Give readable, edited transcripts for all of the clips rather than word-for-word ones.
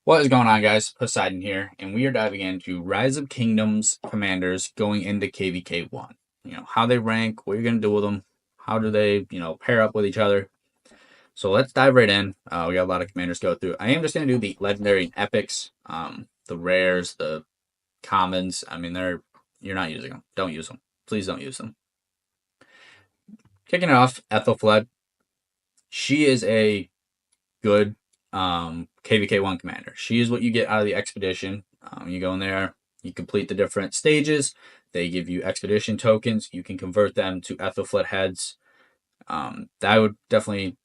What is going on, guys? Poseidon here, and we are diving into Rise of Kingdoms commanders going into KVK 1. How they rank, what you're going to do with them, how do they, pair up with each other. So let's dive right in. We got a lot of commanders to go through. I am just going to do the legendary and epics, the rares, the commons. I mean, you're not using them. Don't use them. Please don't use them. Kicking it off, Ethelfled. She is a good KVK 1 commander. She is what you get out of the expedition. You go in there, you complete the different stages. They give you expedition tokens. You can convert them to Ethelfled heads. I would definitely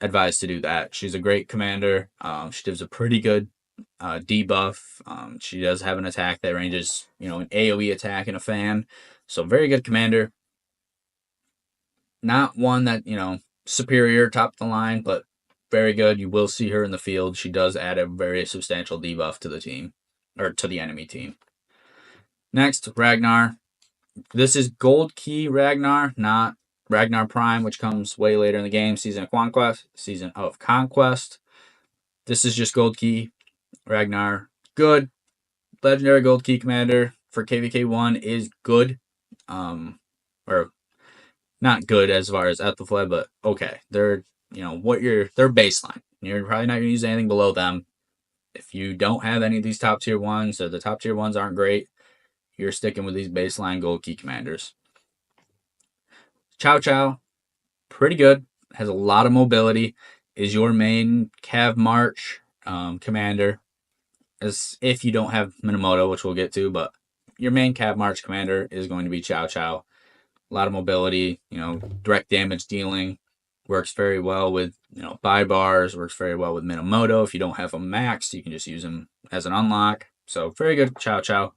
advise to do that. She's a great commander. She gives a pretty good debuff. She does have an attack that ranges, an AoE attack and a fan. So very good commander. Not one that, superior top of the line, but very good. You will see her in the field. She does add a very substantial debuff to the team, or to the enemy team. Next, Ragnar. This is Gold Key Ragnar, not Ragnar Prime, which comes way later in the game. Season of Conquest. This is just Gold Key Ragnar. Good. Legendary Gold Key Commander for KVK 1 is good. Or not good as far as Ethelfled, but okay. They're their baseline. You're probably not going to use anything below them. If you don't have any of these top tier ones, or the top tier ones aren't great, you're sticking with these baseline gold key commanders. Chow Chow, pretty good. Has a lot of mobility. Is your main Cav March commander. As if you don't have Minamoto, which we'll get to, but your main Cav March commander is going to be Chow Chow. A lot of mobility, direct damage dealing. Works very well with, buy bars. Works very well with Minamoto. If you don't have them maxed, you can just use them as an unlock. So very good Chow Chow.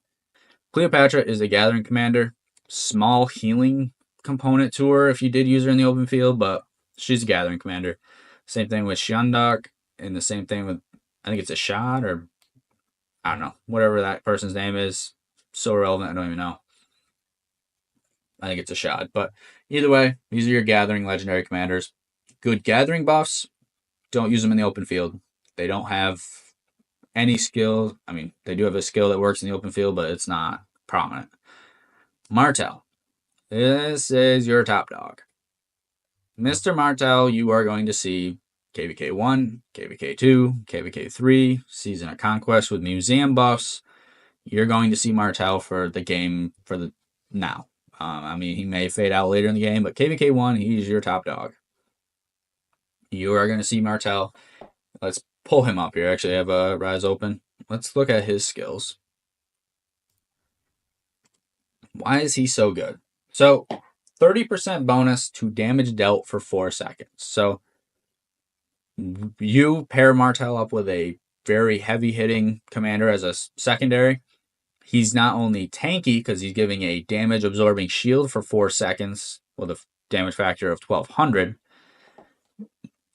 Cleopatra is a gathering commander. Small healing component to her if you did use her in the open field, but she's a gathering commander. Same thing with Shundok, and the same thing with, I think it's a Shad, or I don't know, whatever that person's name is. So irrelevant, I don't even know. I think it's a Shad. But either way, these are your gathering legendary commanders. Good gathering buffs. Don't use them in the open field. They don't have any skill. I mean, they do have a skill that works in the open field, but it's not prominent. Martel. This is your top dog. Mr. Martel, you are going to see KVK 1, KVK 2, KVK 3, Season of Conquest with museum buffs. You're going to see Martel for the game for the now. I mean, he may fade out later in the game, but KVK 1, he's your top dog. You are going to see Martel. Let's pull him up here. Actually, I have a Rise open. Let's look at his skills. Why is he so good? So, 30% bonus to damage dealt for 4 seconds. So, you pair Martel up with a very heavy-hitting commander as a secondary. He's not only tanky because he's giving a damage-absorbing shield for 4 seconds with a damage factor of 1200.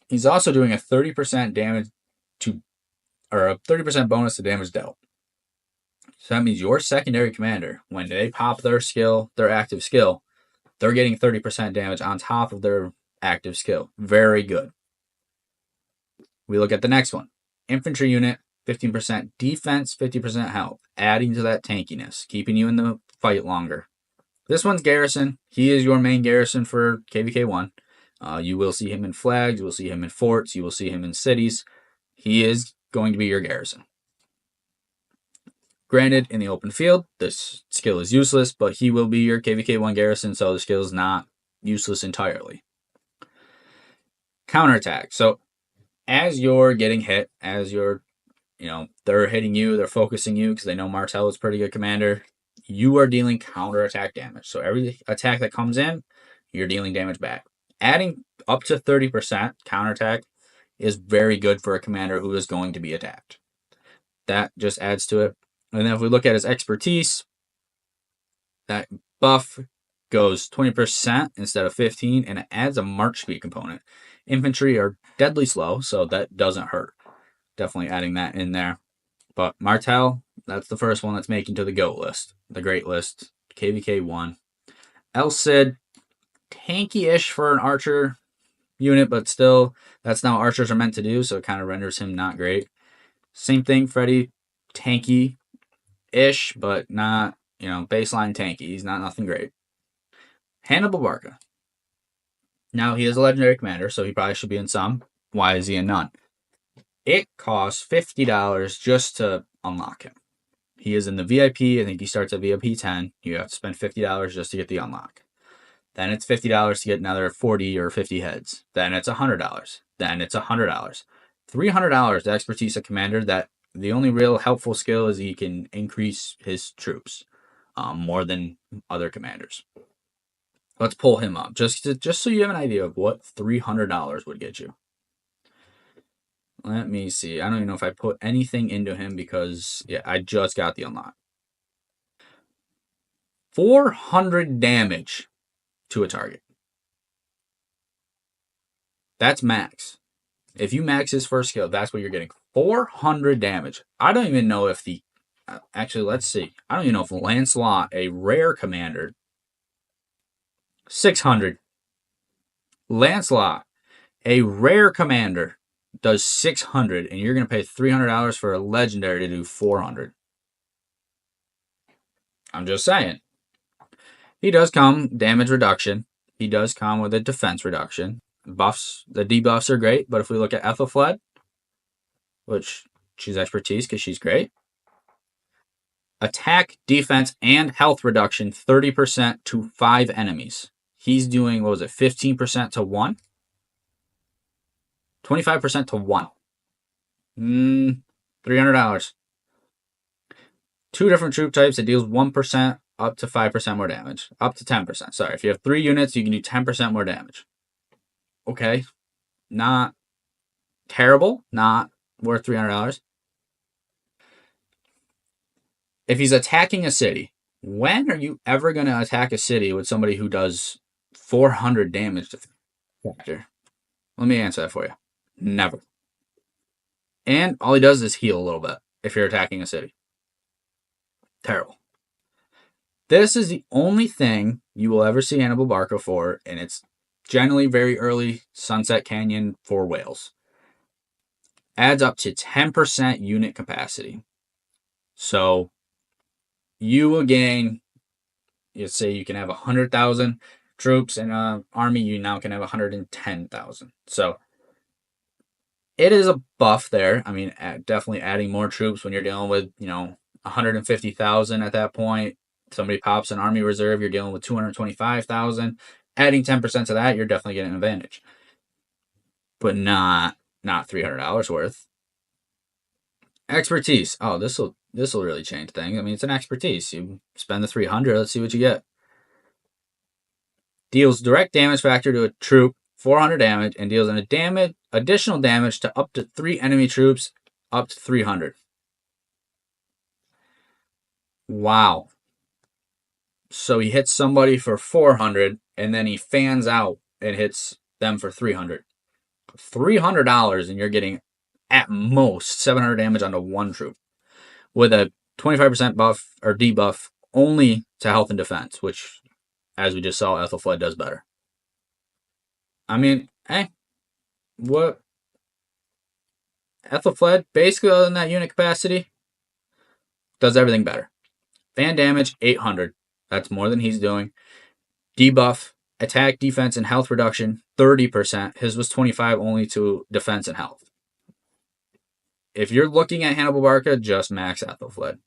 He's also doing a 30% damage to, or a 30% bonus to damage dealt. So that means your secondary commander, when they pop their skill, their active skill, they're getting 30% damage on top of their active skill. Very good. We look at the next one. Infantry unit, 15% defense, 50% health, adding to that tankiness, keeping you in the fight longer. This one's Garrison. He is your main Garrison for KVK 1. You will see him in flags, you will see him in forts, you will see him in cities. He is going to be your Garrison. Granted, in the open field, this skill is useless, but he will be your KVK 1 Garrison, so the skill is not useless entirely. Counterattack. So, as you're getting hit, as you're, they're hitting you, they're focusing you because they know Martel is pretty good commander, you are dealing counterattack damage. So, every attack that comes in, you're dealing damage back. Adding up to 30% counterattack is very good for a commander who is going to be attacked. That just adds to it. And then if we look at his expertise, that buff goes 20% instead of 15%, and it adds a march speed component. Infantry are deadly slow, so that doesn't hurt. Definitely adding that in there. But Martel, that's the first one that's making to the GOAT list, the great list, KVK 1. El Cid, tanky-ish for an archer unit, but still, that's not what archers are meant to do, so it kind of renders him not great. Same thing, Freddy, tanky-ish, but not, baseline tanky. He's not nothing great. Hannibal Barca. Now, he is a legendary commander, so he probably should be in some. Why is he in none? It costs $50 just to unlock him. He is in the VIP. I think he starts at VIP 10. You have to spend $50 just to get the unlock. Then it's $50 to get another 40 or 50 heads. Then it's $100. Then it's $100. $300 to expertise a commander that the only real helpful skill is he can increase his troops more than other commanders. Let's pull him up just so you have an idea of what $300 would get you. Let me see. I don't even know if I put anything into him because, yeah, I just got the unlock. 400 damage to a target. That's max. If you max his first skill, that's what you're getting. 400 damage. I don't even know if the... Actually, let's see. I don't even know if Lancelot, a rare commander... 600. Lancelot, a rare commander, does 600, and you're going to pay $300 for a legendary to do 400. I'm just saying. He does come damage reduction. He does come with a defense reduction. Buffs, the debuffs are great, but if we look at Ethelfled, which she's expertise because she's great. Attack, defense, and health reduction 30% to 5 enemies. He's doing, what was it, 15% to 1? 25% to 1. $300. 2 different troop types. It deals 1% up to 5% more damage. Up to 10%. Sorry, if you have 3 units, you can do 10% more damage. Okay. Not terrible. Not worth $300. If he's attacking a city, when are you ever going to attack a city with somebody who does 400 damage to factor? Let me answer that for you. Never. And all he does is heal a little bit if you're attacking a city. Terrible. This is the only thing you will ever see Hannibal Barca for, and it's generally very early Sunset Canyon for whales. Adds up to 10% unit capacity. So you will gain, let's say you can have 100,000 troops in an army, you now can have 110,000. So it is a buff there. I mean, definitely adding more troops when you're dealing with, 150,000 at that point. Somebody pops an army reserve, you're dealing with 225,000. Adding 10% to that, you're definitely getting an advantage. But not $300 worth. Expertise. Oh, this will really change things. I mean, it's an expertise. You spend the 300, let's see what you get. Deals direct damage factor to a troop, 400 damage, and deals an additional damage to up to 3 enemy troops, up to 300. Wow. So he hits somebody for 400, and then he fans out and hits them for 300. $300, and you're getting at most 700 damage onto 1 troop with a 25% buff or debuff only to health and defense, which, as we just saw, Ethelfled does better. I mean, what? Ethelfled, basically other than that unit capacity, does everything better. Fan damage, 800. That's more than he's doing. Debuff, attack, defense, and health reduction, 30%. His was 25 only to defense and health. If you're looking at Hannibal Barca, just max Ethelfled.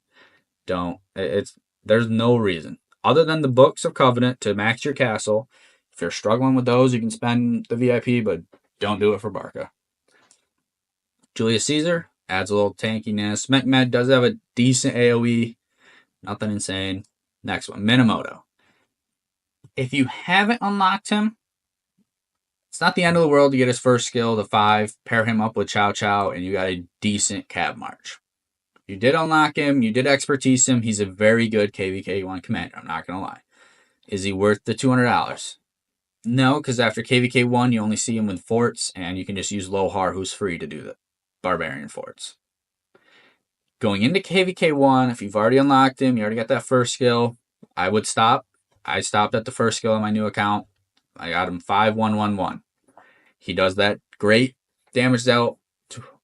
There's no reason. Other than the Books of Covenant to max your castle. If you're struggling with those, you can spend the VIP, but don't do it for Barca. Julius Caesar adds a little tankiness. Mehmed does have a decent AoE. Nothing insane. Next one, Minamoto. If you haven't unlocked him, it's not the end of the world to get his first skill to 5, pair him up with Chow Chow, and you got a decent cab march. You did unlock him, you did expertise him, he's a very good KVK1 commander, I'm not going to lie. Is he worth the $200? No, because after KVK1, you only see him with forts, and you can just use Lohar, who's free to do the barbarian forts. Going into KVK1, if you've already unlocked him, you already got that first skill, I would stop. I stopped at the first skill on my new account. I got him 5-1-1-1. He does that great damage dealt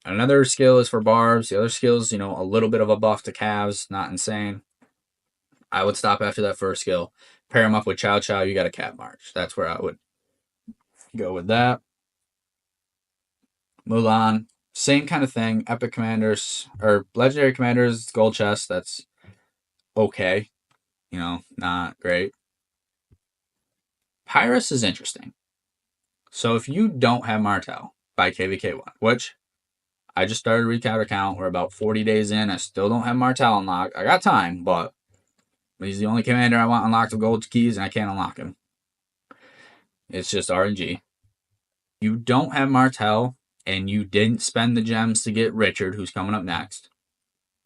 Another skill is for barbs. The other skill is, a little bit of a buff to calves, not insane. I would stop after that first skill. Pair him up with Chow Chow, you got a cat march. That's where I would go with that. Mulan, same kind of thing. Epic commanders, or legendary commanders, gold chest, that's okay. Not great. Pyrus is interesting. So if you don't have Martel by KVK1, which I just started a recount account, we're about 40 days in, I still don't have Martel unlocked. I got time, but he's the only commander I want unlocked with gold keys, and I can't unlock him. It's just RNG. You don't have Martel, and you didn't spend the gems to get Richard, who's coming up next.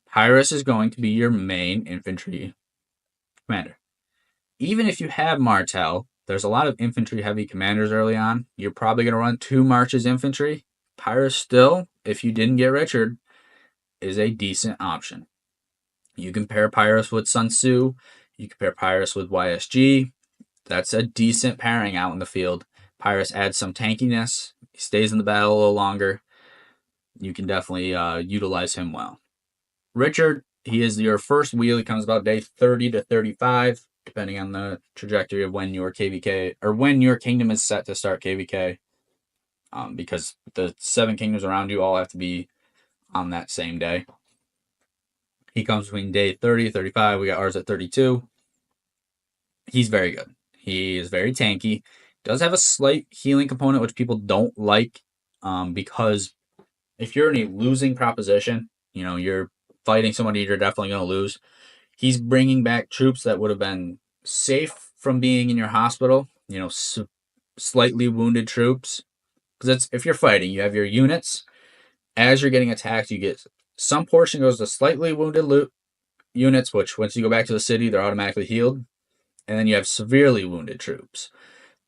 Pyrus is going to be your main infantry commander. Even if you have Martel, there's a lot of infantry-heavy commanders early on. You're probably going to run 2 marches infantry. Pyrus still, if you didn't get Richard, is a decent option. You can pair Pyrus with Sun Tzu. You can pair Pyrus with YSG. That's a decent pairing out in the field. Pyrus adds some tankiness. He stays in the battle a little longer. You can definitely utilize him well. Richard, he is your first wheel. He comes about day 30 to 35, depending on the trajectory of when your KVK, or when your kingdom is set to start KVK. Because the 7 kingdoms around you all have to be on that same day. He comes between day 30 and 35. We got ours at 32. He's very good. He is very tanky. Does have a slight healing component, which people don't like, because if you're in a losing proposition, you're fighting somebody you're definitely going to lose. He's bringing back troops that would have been safe from being in your hospital, slightly wounded troops. Because if you're fighting, you have your units. As you're getting attacked, you get some portion goes to slightly wounded units, which once you go back to the city, they're automatically healed. And then you have severely wounded troops.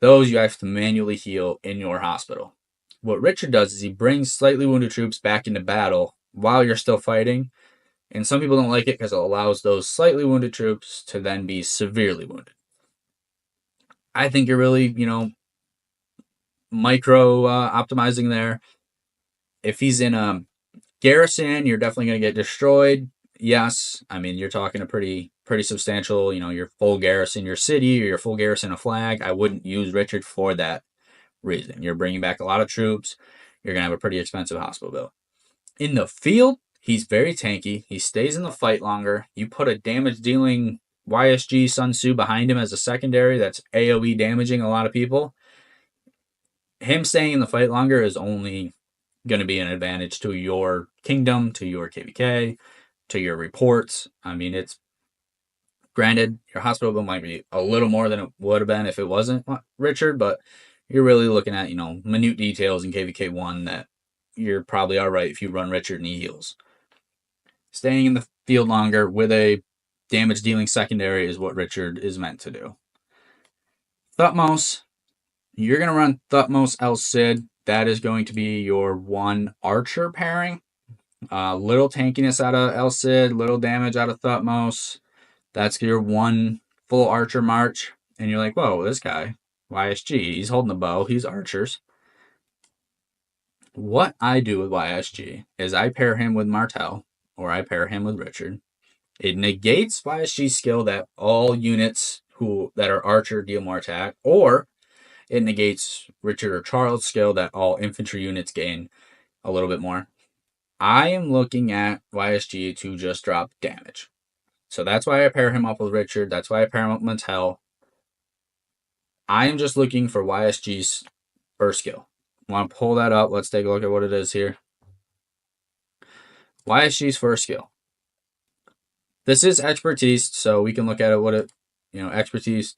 Those you have to manually heal in your hospital. What Richard does is he brings slightly wounded troops back into battle while you're still fighting. And some people don't like it because it allows those slightly wounded troops to then be severely wounded. I think you're really, micro optimizing there. If he's in a garrison, you're definitely going to get destroyed. Yes, I mean, you're talking a pretty substantial, your full garrison, your city, or your full garrison of flag. I wouldn't use Richard for that reason. You're bringing back a lot of troops. You're going to have a pretty expensive hospital bill. In the field, he's very tanky. He stays in the fight longer. You put a damage-dealing YSG Sun Tzu behind him as a secondary that's AoE damaging a lot of people. Him staying in the fight longer is only going to be an advantage to your kingdom, to your KVK, to your reports. I mean, it's granted, your hospital bill might be a little more than it would have been if it wasn't Richard, but you're really looking at, minute details in KVK1 that you're probably all right if you run Richard and he heals. Staying in the field longer with a damage-dealing secondary is what Richard is meant to do. Thutmose, you're going to run Thutmose El Cid. That is going to be your 1 archer pairing. Little tankiness out of El Cid, little damage out of Thutmose. That's your 1 full archer march. And you're like, whoa, this guy, YSG, he's holding the bow, he's archers. What I do with YSG is I pair him with Martel, or I pair him with Richard. It negates YSG's skill that all units that are archer deal more attack, or it negates Richard or Charles' skill that all infantry units gain a little bit more. I am looking at YSG to just drop damage. So that's why I pair him up with Richard. That's why I pair him up with Martel. I am just looking for YSG's first skill. I want to pull that up. Let's take a look at what it is here. YSG's first skill. This is expertise, so we can look at it. Expertise.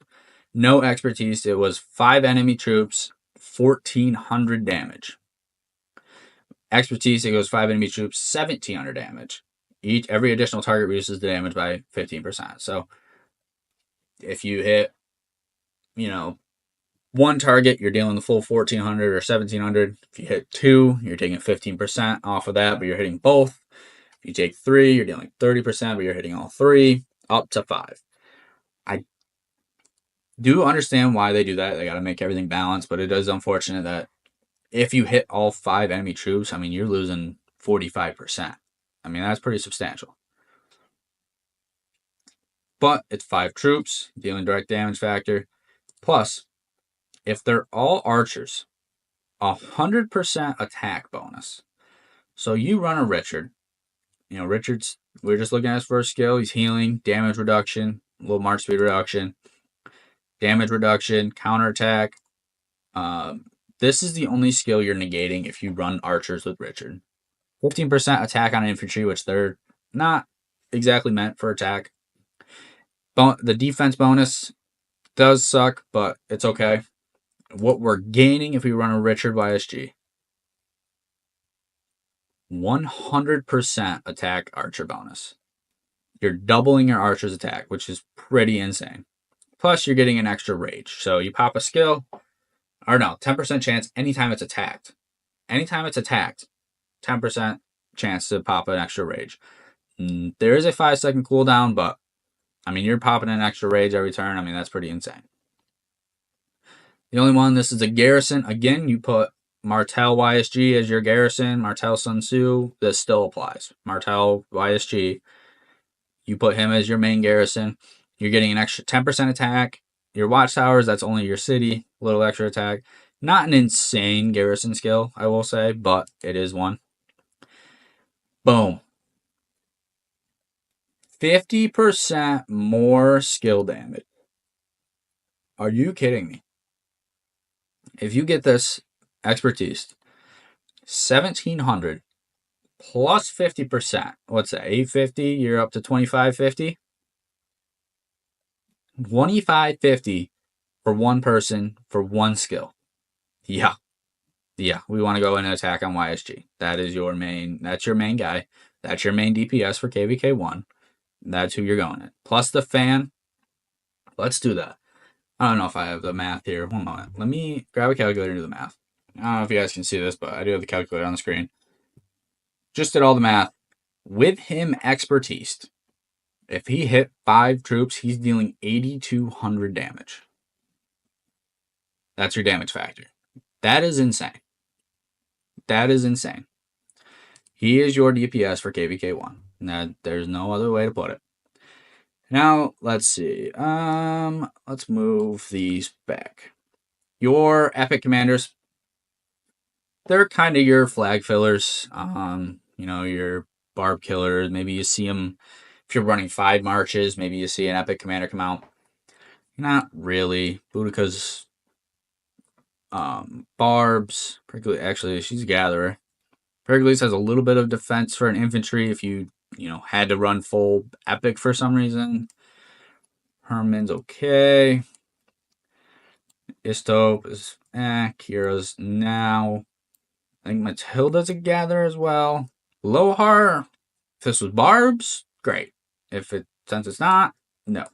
No expertise. It was 5 enemy troops, 1,400 damage. Expertise, it goes 5 enemy troops, 1,700 damage. Every additional target reduces the damage by 15%. So if you hit, 1 target, you're dealing the full 1,400 or 1,700. If you hit 2, you're taking 15% off of that, but you're hitting both. If you take 3, you're dealing 30%, but you're hitting all 3, up to 5. I do understand why they do that. They got to make everything balanced, but it is unfortunate that if you hit all 5 enemy troops, I mean, you're losing 45%. I mean, that's pretty substantial. But it's 5 troops, dealing direct damage factor. Plus, if they're all archers, 100% attack bonus. So you run a Richard. Richard's, we're just looking at his first skill. He's healing, damage reduction, a little march speed reduction, damage reduction, counterattack. This is the only skill you're negating if you run archers with Richard. 15% attack on infantry, which they're not exactly meant for attack. The defense bonus does suck, but it's okay. What we're gaining if we run a Richard YSG, 100% attack archer bonus. You're doubling your archer's attack, which is pretty insane. Plus, you're getting an extra rage. So you pop a skill, 10% chance anytime it's attacked. Anytime it's attacked, 10% chance to pop an extra rage. There is a 5-second cooldown, but I mean, you're popping an extra rage every turn. I mean, that's pretty insane. The only one, this is a garrison. Again, you put Martel YSG as your garrison, Martel Sun Tzu. This still applies. Martel YSG, you put him as your main garrison. You're getting an extra 10% attack. Your watchtowers, that's only your city. A little extra attack. Not an insane garrison skill, I will say, but it is one. Boom. 50% more skill damage. Are you kidding me? If you get this expertise, 1700 plus 50%, what's that, 850? You're up to 2550? 2550 for one person for one skill. Yeah, we want to go in and attack on YSG. That's your main guy. That's your main DPS for KVK1. That's who you're going at. Plus the fan. Let's do that. I don't know if I have the math here. 1 moment. Let me grab a calculator and do the math. I don't know if you guys can see this, but I do have the calculator on the screen. Just did all the math. With him expertise, if he hit 5 troops, he's dealing 8,200 damage. That's your damage factor. That is insane. That is insane. He is your DPS for KVK1. Now, there's no other way to put it. Now, let's see. Let's move these back. Your epic commanders, they're kind of your flag fillers. Your barb killers. Maybe you see them if you're running 5 marches. Maybe you see an epic commander come out. Not really. Boudica's barbs. Actually, she's a gatherer. Pericles has a little bit of defense for an infantry if you had to run full epic for some reason. Herman's okay. Istop is Kira's now. I think Matilda's a gatherer as well. Lohar, if this was barbs, great. Since it's not, no.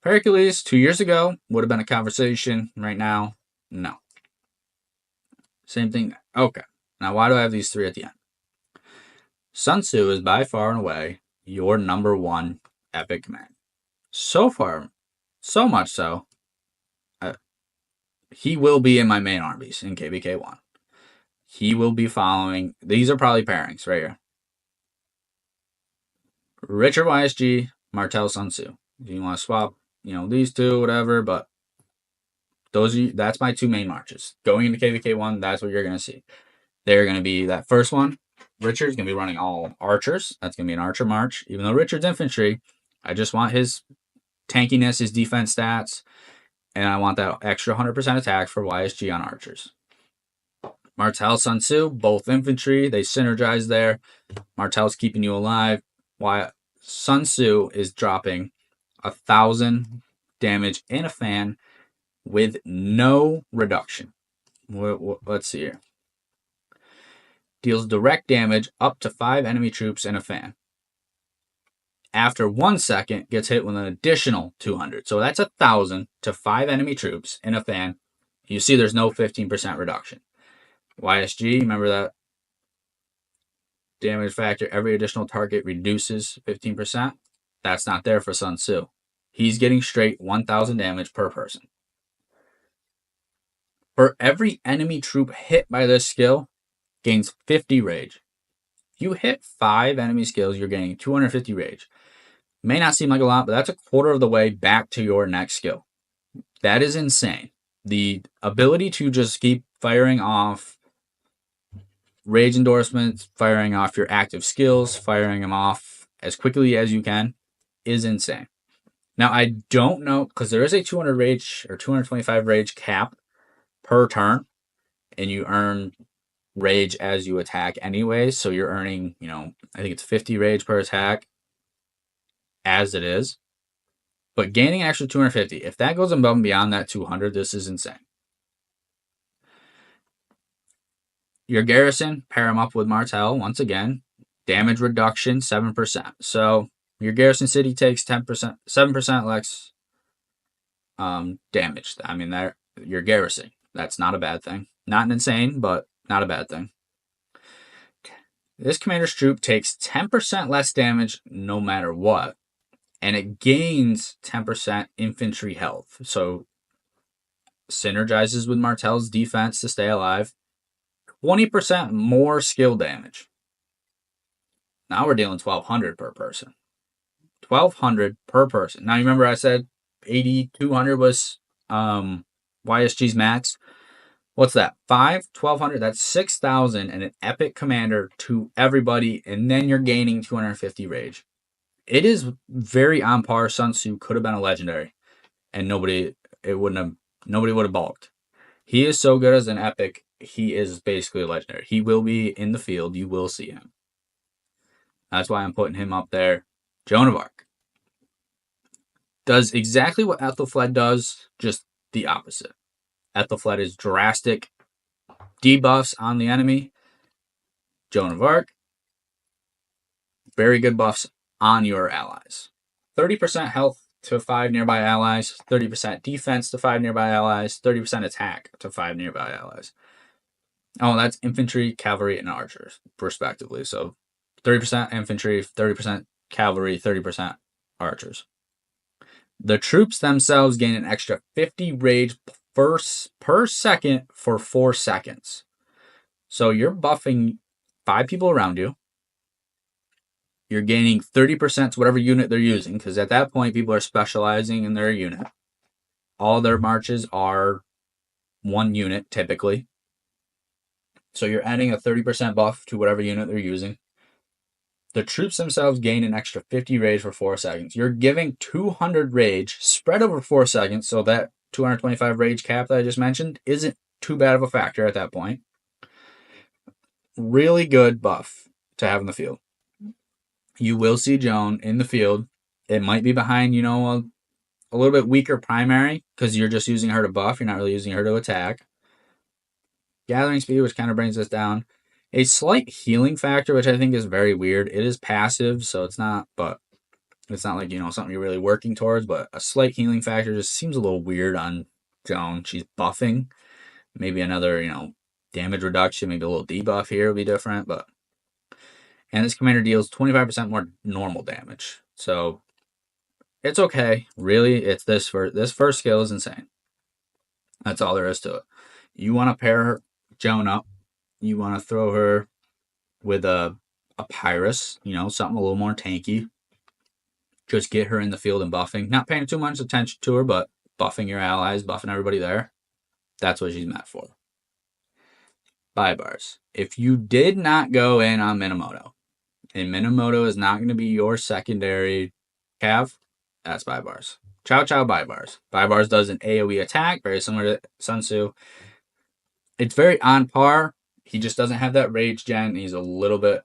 Pericles, 2 years ago, would have been a conversation. Right now, no. Same thing. Okay. Now, why do I have these 3 at the end? Sun Tzu is by far and away your number 1 epic command. So far, so much so, he will be in my main armies in KVK1. He will be following. These are probably pairings right here. Richard YSG, Martel Sun Tzu. If you want to swap, these two, whatever, but that's my 2 main marches. Going into KVK1, that's what you're going to see. They're going to be that first one. Richard's going to be running all archers. That's going to be an archer march. Even though Richard's infantry, I just want his tankiness, his defense stats, and I want that extra 100% attack for YSG on archers. Martel, Sun Tzu, both infantry. They synergize there. Martel's keeping you alive. Sun Tzu is dropping 1,000 damage in a fan with no reduction. Let's see here. Deals direct damage up to 5 enemy troops in a fan. After 1 second, gets hit with an additional 200. So that's 1,000 to 5 enemy troops in a fan. You see there's no 15% reduction. YSG, remember that damage factor, every additional target reduces 15%. That's not there for Sun Tzu. He's getting straight 1,000 damage per person. For every enemy troop hit by this skill, gains 50 rage. If you hit 5 enemy skills, you're gaining 250 rage. May not seem like a lot, but that's a quarter of the way back to your next skill. That is insane. The ability to just keep firing off rage endorsements, firing off your active skills, firing them off as quickly as you can is insane. Now, I don't know, because there is a 200 rage or 225 rage cap per turn, and you earn rage as you attack anyway, so you're earning, I think it's 50 rage per attack as it is. But gaining an extra 250, if that goes above and beyond that 200, this is insane. Your garrison, pair them up with Martel once again. Damage reduction, 7%. So your garrison city takes 10%, 7% less damage. I mean, your garrison. That's not a bad thing. Not insane, but not a bad thing. This commander's troop takes 10% less damage no matter what, and it gains 10% infantry health. So synergizes with Martel's defense to stay alive. 20% more skill damage. Now we're dealing 1,200 per person. 1,200 per person. Now you remember I said 8,200 was YSG's max. What's that? 1,200. That's 6,000 and an epic commander to everybody, and then you're gaining 250 rage. It is very on par. Sun Tzu could have been a legendary, and nobody would have balked. He is so good as an epic. He is basically a legendary. He will be in the field. You will see him. That's why I'm putting him up there. Joan of Arc does exactly what Ethelfled does, just the opposite. Ethelfled is drastic debuffs on the enemy. Joan of Arc, very good buffs on your allies. 30% health to 5 nearby allies, 30% defense to 5 nearby allies, 30% attack to 5 nearby allies. Oh, that's infantry, cavalry, and archers, respectively. So 30% infantry, 30% cavalry, 30% archers. The troops themselves gain an extra 50 rage per second for 4 seconds. So you're buffing 5 people around you. You're gaining 30% to whatever unit they're using, because at that point, people are specializing in their unit. All their marches are 1 unit, typically. So you're adding a 30% buff to whatever unit they're using. The troops themselves gain an extra 50 rage for 4 seconds. You're giving 200 rage spread over 4 seconds, so that 225 rage cap that I just mentioned isn't too bad of a factor at that point. Really good buff to have in the field. You will see Joan in the field. It might be behind, a little bit weaker primary, because you're just using her to buff. You're not really using her to attack. Gathering speed, which kind of brings us down. A slight healing factor, which I think is very weird. It is passive, so it's not like, something you're really working towards, but a slight healing factor just seems a little weird on Joan. She's buffing. Maybe another, damage reduction, maybe a little debuff here would be different, and this commander deals 25% more normal damage. So it's okay. Really, it's this first skill is insane. That's all there is to it. You want to pair Joan up. You want to throw her with a Pyrus, something a little more tanky. Just get her in the field and buffing. Not paying too much attention to her, but buffing your allies, buffing everybody there. That's what she's meant for. Baibars. If you did not go in on Minamoto, and Minamoto is not going to be your secondary cav, that's Baibars. Chow Chow Baibars. Baibars does an AoE attack, very similar to Sun Tzu. It's very on par. He just doesn't have that rage gen. He's a little bit,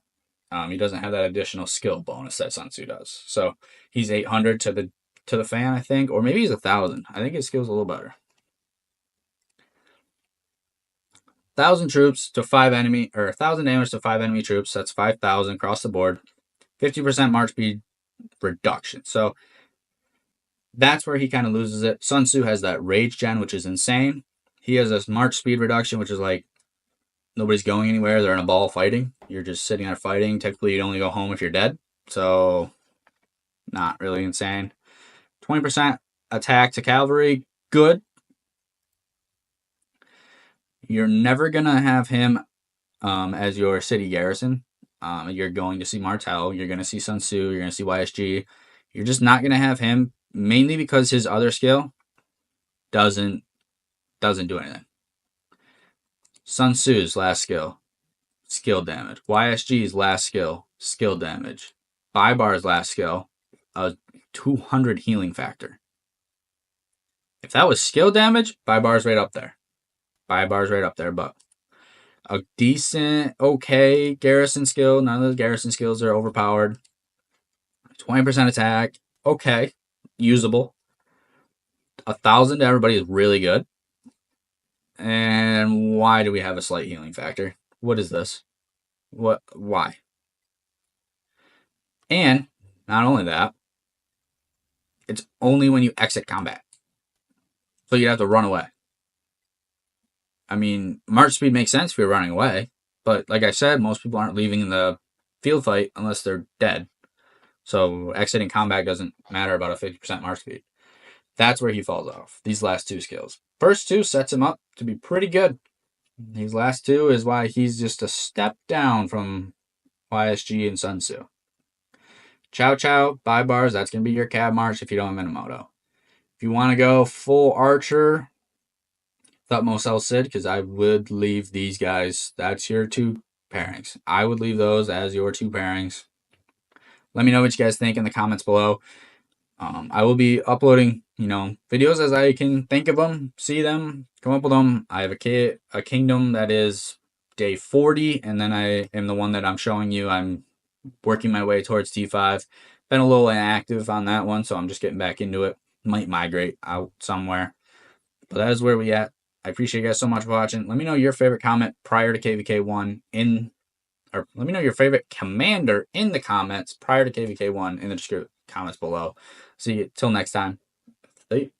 he doesn't have that additional skill bonus that Sun Tzu does. So he's 800 to the fan, I think, or maybe he's 1,000. I think his skill's a little better. 1,000 troops to 5 enemy, or 1,000 damage to 5 enemy troops. That's 5,000 across the board. 50% march speed reduction. So that's where he kind of loses it. Sun Tzu has that rage gen, which is insane. He has this march speed reduction, which is like nobody's going anywhere. They're in a ball fighting. You're just sitting there fighting. Technically, you'd only go home if you're dead. So not really insane. 20% attack to cavalry. Good. You're never going to have him as your city garrison. You're going to see Martel, you're going to see Sun Tzu, you're going to see YSG. You're just not going to have him, mainly because his other skill doesn't do anything. Sun Tzu's last skill, skill damage. YSG's last skill, skill damage. Baibar's last skill, a 200 healing factor. If that was skill damage, Baibar's right up there. But a decent, okay garrison skill. None of those garrison skills are overpowered. 20% attack, okay, usable. 1,000 to everybody is really good. And why do we have a slight healing factor? What is this? Why? And not only that, it's only when you exit combat. So you have to run away. I mean, march speed makes sense if you're running away, but like I said, most people aren't leaving the field fight unless they're dead. So exiting combat doesn't matter about a 50% march speed. That's where he falls off. These last two skills. First two sets him up to be pretty good. These last two is why he's just a step down from YSG and Sun Tzu. Chow Chow, Baibars, that's going to be your cab march if you don't have Minamoto. If you want to go full archer, Thutmose El Cid, because I would leave these guys. That's your two pairings. I would leave those as your two pairings. Let me know what you guys think in the comments below. I will be uploading, videos as I can think of them, see them, come up with them. I have a kingdom that is day 40, and then I am the one that I'm showing you. I'm working my way towards T5. Been a little inactive on that one, so I'm just getting back into it. Might migrate out somewhere. But that is where we at. I appreciate you guys so much for watching. Let me know your favorite comment prior to KVK1 or let me know your favorite commander in the comments prior to KVK1 in the comments below. See you till next time. Bye.